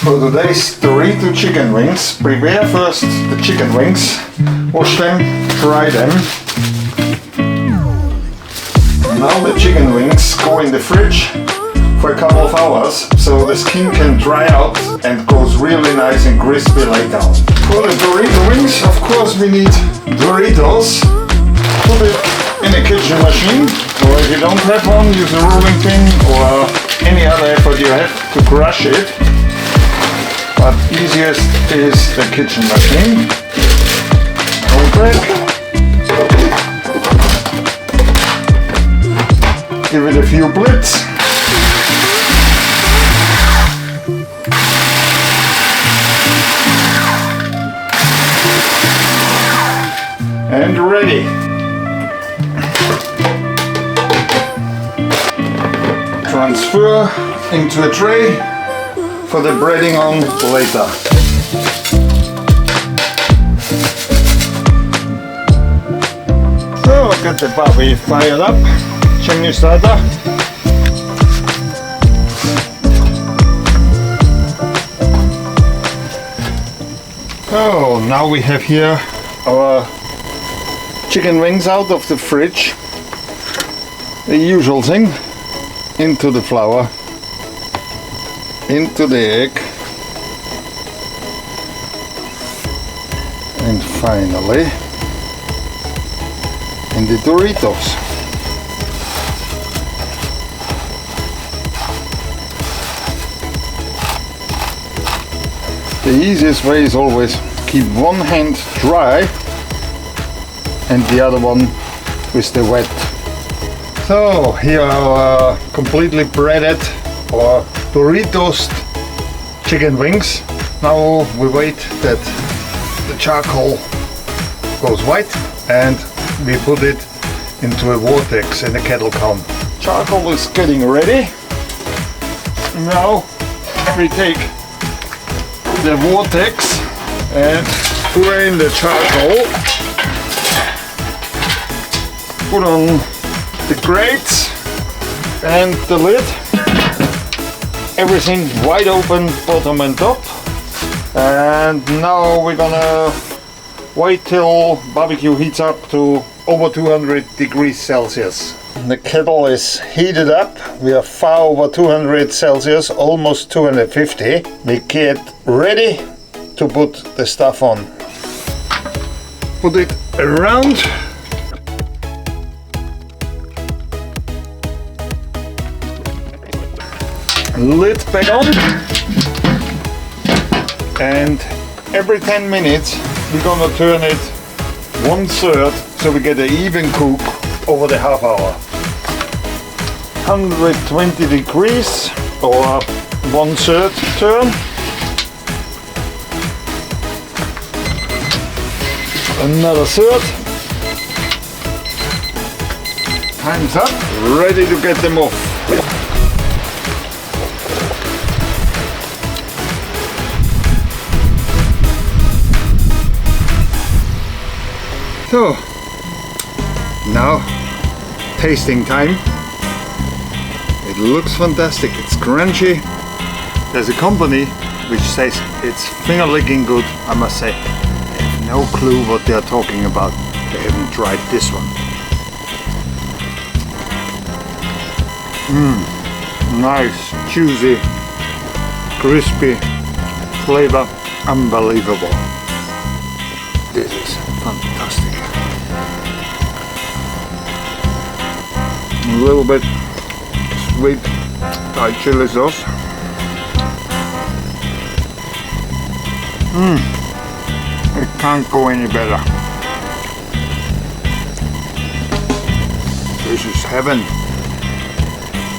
For today's Dorito chicken wings, prepare first the chicken wings, wash them, dry them. Now the chicken wings go in the fridge for a couple of hours so the skin can dry out and goes really nice and crispy later on. For the Dorito wings, of course we need Doritos. Put it in a kitchen machine, or if you don't have one, use a rolling pin or any other effort you have to crush it. But easiest is the kitchen machine. Open it. Give it a few blitz. And ready. Transfer into a tray for the breading on later. So get the barbie fired up, chimney starter. So now we have here our chicken wings out of the fridge. The usual thing, into the flour, into the egg, and finally in the Doritos. The easiest way is always keep one hand dry and the other one with the wet. So here are completely breaded or Doritos chicken wings. Now we wait that the charcoal goes white and we put it into a vortex in a kettle can. Charcoal is getting ready. Now we take the vortex and drain the charcoal. Put on the grates and the lid. Everything wide open, bottom and top. And now we're gonna wait till barbecue heats up to over 200 degrees Celsius. The kettle is heated up. We are far over 200 Celsius, almost 250. We get ready to put the stuff on. Put it around. Lid back on, and every 10 minutes we're gonna turn it 1/3 so we get an even cook over the half hour. 120 degrees or 1/3 turn. Another third. Time's up. Ready to get them off. So, now tasting time. It looks fantastic, it's crunchy. There's a company which says it's finger licking good. I must say, I have no clue what they're talking about. They haven't tried this one. Nice, juicy, crispy, flavor, unbelievable. This is fantastic. A little bit sweet Thai chili sauce. It can't go any better. This is heaven.